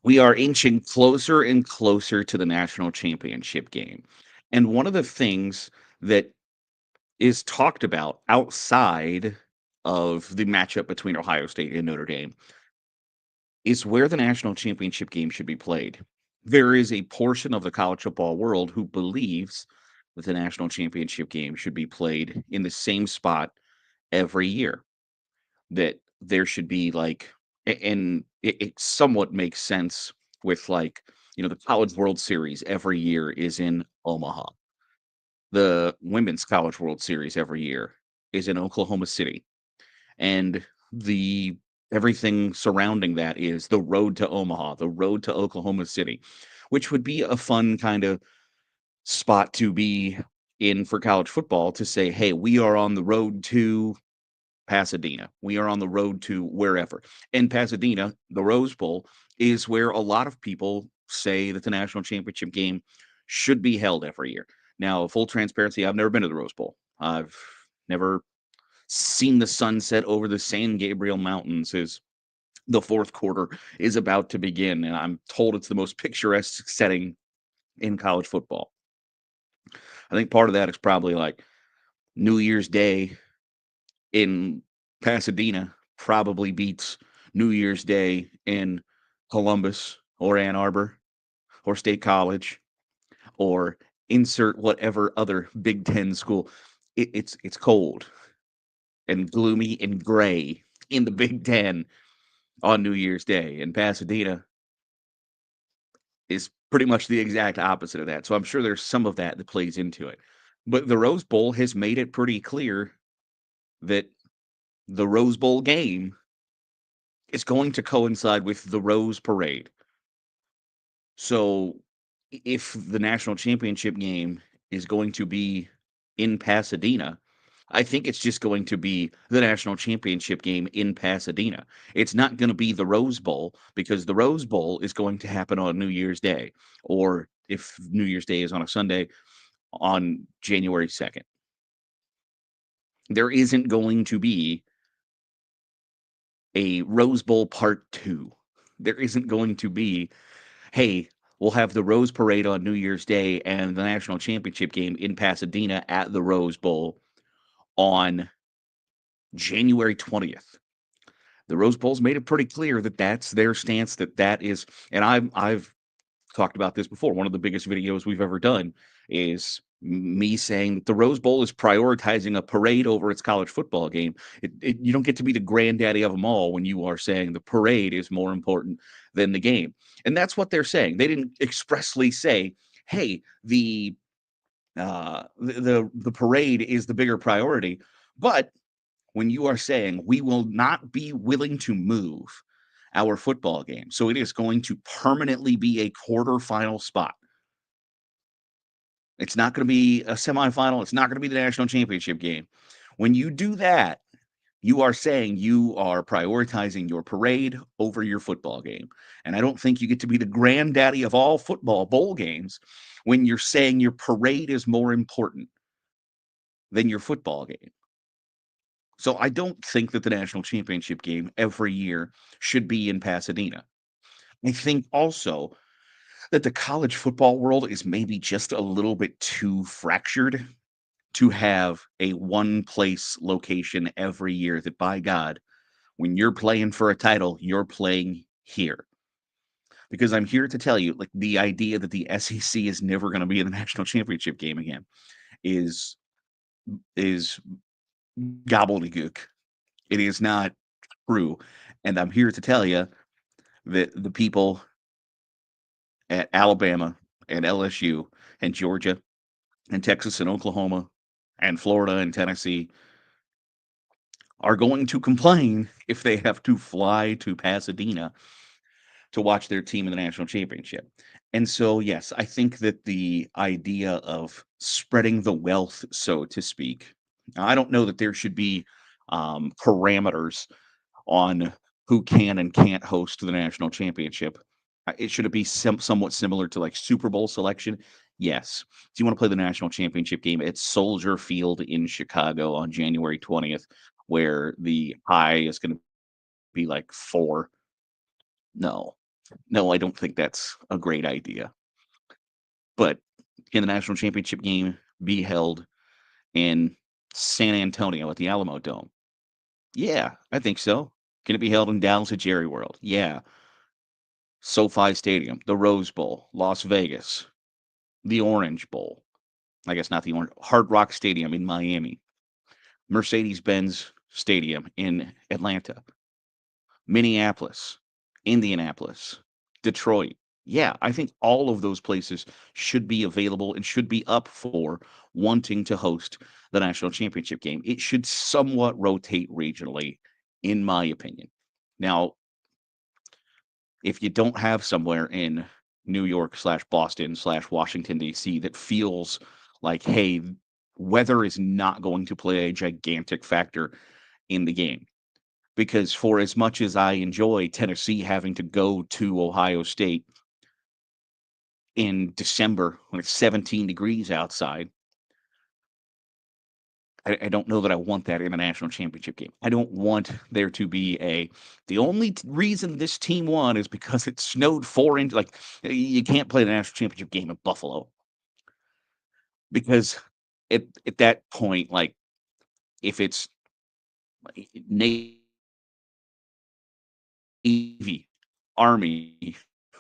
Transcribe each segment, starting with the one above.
We are inching closer and closer to the national championship game. And one of the things that is talked about outside of the matchup between Ohio State and Notre Dame is where the national championship game should be played. There is a portion of the college football world who believes that the national championship game should be played in the same spot every year. That there should be and it somewhat makes sense with the College World Series every year is in Omaha. The Women's College World Series every year is in Oklahoma City. And the everything surrounding that is the road to Omaha, the road to Oklahoma City, which would be a fun kind of spot to be in for college football to say, hey, we are on the road to Pasadena. We are on the road to wherever. In Pasadena, the Rose Bowl is where a lot of people say that the national championship game should be held every year. Now, full transparency, I've never been to the Rose Bowl. I've never seen the sunset over the San Gabriel Mountains as the fourth quarter is about to begin. And I'm told it's the most picturesque setting in college football. I think part of that is probably like New Year's Day in Pasadena probably beats New Year's Day in Columbus or Ann Arbor or State College or insert whatever other Big Ten school. It's cold and gloomy and gray in the Big Ten on New Year's Day, and Pasadena is pretty much the exact opposite of that. So I'm sure there's some of that that plays into it. But the Rose Bowl has made it pretty clear that the Rose Bowl game is going to coincide with the Rose Parade. So if the national championship game is going to be in Pasadena, I think it's just going to be the national championship game in Pasadena. It's not going to be the Rose Bowl because the Rose Bowl is going to happen on New Year's Day, or if New Year's Day is on a Sunday, on January 2nd. There isn't going to be a Rose Bowl part two. There isn't going to be, hey, we'll have the Rose Parade on New Year's Day and the national championship game in Pasadena at the Rose Bowl on January 20th. The Rose Bowl's made it pretty clear that that's their stance, that is, and I've talked about this before. One of the biggest videos we've ever done is me saying that the Rose Bowl is prioritizing a parade over its college football game. You don't get to be the granddaddy of them all when you are saying the parade is more important than the game. And that's what they're saying. They didn't expressly say, hey, the parade is the bigger priority. But when you are saying we will not be willing to move our football game, so it is going to permanently be a quarterfinal spot. It's not going to be a semifinal. It's not going to be the national championship game. When you do that, you are saying you are prioritizing your parade over your football game. And I don't think you get to be the granddaddy of all football bowl games when you're saying your parade is more important than your football game. So I don't think that the national championship game every year should be in Pasadena. I think also that the college football world is maybe just a little bit too fractured to have a one place location every year that, by God, when you're playing for a title, you're playing here. Because I'm here to tell you, like, the idea that the SEC is never going to be in the national championship game again is is gobbledygook. It is not true. And I'm here to tell you that the people at Alabama and LSU and Georgia and Texas and Oklahoma and Florida and Tennessee are going to complain if they have to fly to Pasadena to watch their team in the national championship. And so, yes, I think that the idea of spreading the wealth, so to speak, I don't know that there should be parameters on who can and can't host the national championship. It should it be somewhat similar to like Super Bowl selection? Yes. Do you want to play the national championship game at Soldier Field in Chicago on January 20th, where the high is going to be like 4? No. No, I don't think that's a great idea. But can the national championship game be held in San Antonio at the Alamo Dome? Yeah, I think so. Can it be held in Dallas at Jerry World? Yeah. SoFi Stadium, the Rose Bowl, Las Vegas, the Orange Bowl. I guess not the Orange, Hard Rock Stadium in Miami, Mercedes-Benz Stadium in Atlanta, Minneapolis, Indianapolis, Detroit. Yeah, I think all of those places should be available and should be up for wanting to host the national championship game. It should somewhat rotate regionally, in my opinion. Now, if you don't have somewhere in New York slash Boston slash Washington, D.C. that feels like, hey, weather is not going to play a gigantic factor in the game. Because for as much as I enjoy Tennessee having to go to Ohio State in December when it's 17 degrees outside, I don't know that I want that in a national championship game. I don't want there to be the only reason this team won is because it snowed 4 inches. Like, you can't play the national championship game in Buffalo because at that point, like, if it's Navy, Army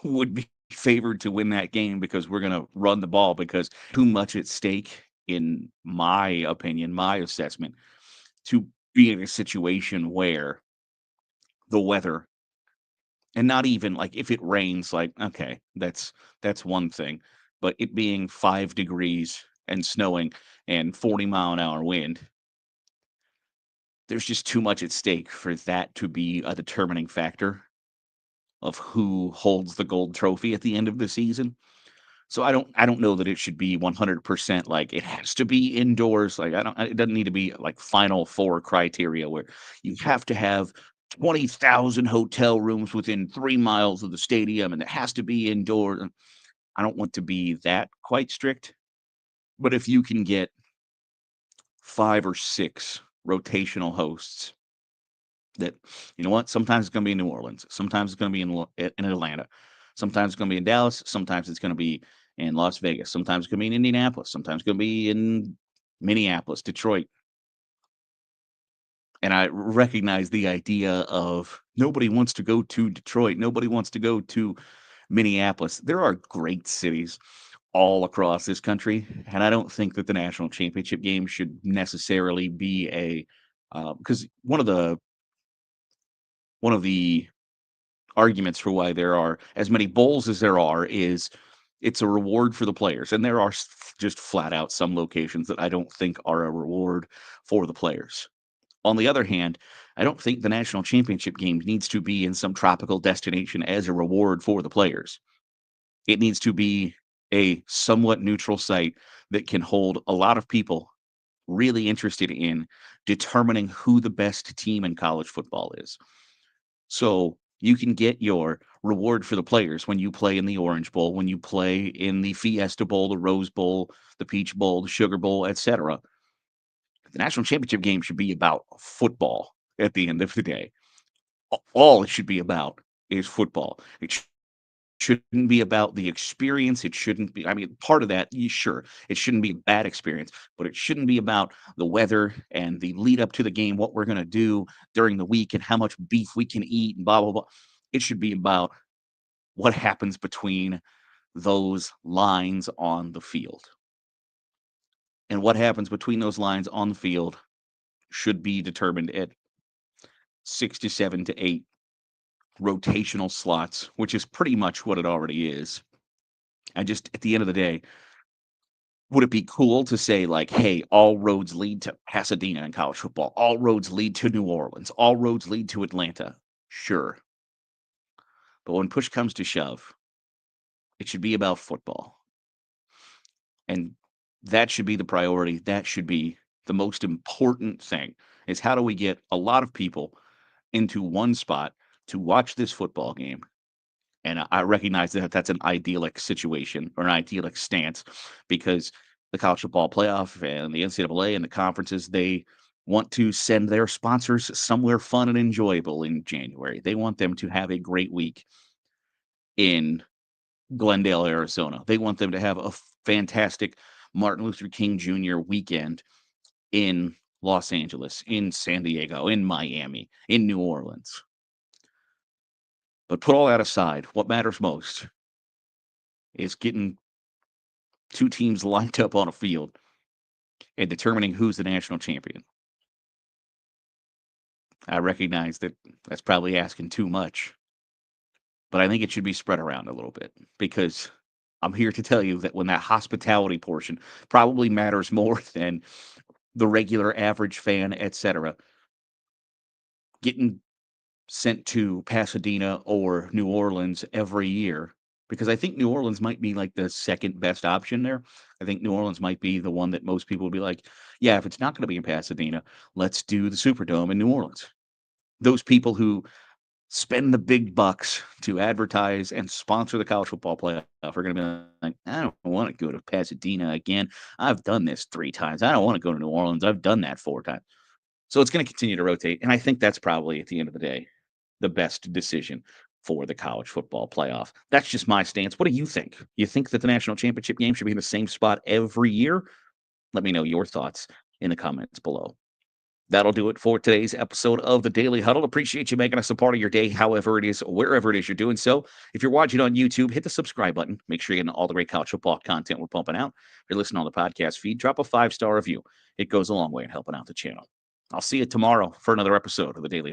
would be favored to win that game because we're going to run the ball because too much at stake, in my opinion, my assessment, to be in a situation where the weather, and not even like if it rains, like, okay, that's one thing, but it being 5 degrees and snowing and 40-mile-an-hour wind, there's just too much at stake for that to be a determining factor of who holds the gold trophy at the end of the season. So I don't know that it should be 100% like it has to be indoors. Like, I don't it doesn't need to be like Final Four criteria where you have to have 20,000 hotel rooms within 3 miles of the stadium and it has to be indoors. And I don't want to be that quite strict, but if you can get 5 or 6 rotational hosts that, you know what, sometimes it's going to be in New Orleans, sometimes it's going to be in Atlanta, sometimes it's going to be in Dallas, sometimes it's going to be in Las Vegas, sometimes it's going to be in Indianapolis, sometimes it's going to be in Minneapolis, Detroit. And I recognize the idea of nobody wants to go to Detroit, nobody wants to go to Minneapolis. There are great cities all across this country, and I don't think that the national championship game should necessarily be a because one of the arguments for why there are as many bowls as there are is it's a reward for the players, and there are just flat out some locations that I don't think are a reward for the players. On the other hand, I don't think the national championship game needs to be in some tropical destination as a reward for the players. It needs to be a somewhat neutral site that can hold a lot of people really interested in determining who the best team in college football is. So you can get your reward for the players when you play in the Orange Bowl, when you play in the Fiesta Bowl, the Rose Bowl, the Peach Bowl, the Sugar Bowl, etc. The national championship game should be about football at the end of the day. All it should be about is football. It shouldn't be about the experience. It shouldn't be, I mean, part of that, sure, it shouldn't be a bad experience, but it shouldn't be about the weather and the lead up to the game, what we're going to do during the week and how much beef we can eat and blah, blah, blah. It should be about what happens between those lines on the field. And what happens between those lines on the field should be determined at 6 to 7 to 8 rotational slots, which is pretty much what it already is. I just, at the end of the day, would it be cool to say, like, hey, all roads lead to Pasadena in college football? All roads lead to New Orleans. All roads lead to Atlanta. Sure. But when push comes to shove, it should be about football. And that should be the priority. That should be the most important thing is how do we get a lot of people into one spot to watch this football game. And I recognize that that's an idyllic situation or an idyllic stance because the college football playoff and the NCAA and the conferences, they want to send their sponsors somewhere fun and enjoyable in January. They want them to have a great week. in Glendale, Arizona. They want them to have a fantastic Martin Luther King Jr. weekend in Los Angeles, in San Diego, in Miami, in New Orleans. But put all that aside, what matters most is getting two teams lined up on a field and determining who's the national champion. I recognize that that's probably asking too much, but I think it should be spread around a little bit because I'm here to tell you that when that hospitality portion probably matters more than the regular average fan, etc., getting sent to Pasadena or New Orleans every year, because I think New Orleans might be like the second best option there. I think New Orleans might be the one that most people would be like, yeah, if it's not going to be in Pasadena, let's do the Superdome in New Orleans. Those people who spend the big bucks to advertise and sponsor the college football playoff are going to be like, I don't want to go to Pasadena again. I've done this 3 times. I don't want to go to New Orleans. I've done that 4 times. So it's going to continue to rotate. And I think that's probably at the end of the day, the best decision for the college football playoff. That's just my stance. What do you think? You think that the national championship game should be in the same spot every year? Let me know your thoughts in the comments below. That'll do it for today's episode of the Daily Huddle. Appreciate you making us a part of your day, however it is, wherever it is you're doing so. If you're watching on YouTube, hit the subscribe button. Make sure you're getting all the great college football content we're pumping out. If you're listening on the podcast feed, drop a 5-star review. It goes a long way in helping out the channel. I'll see you tomorrow for another episode of the Daily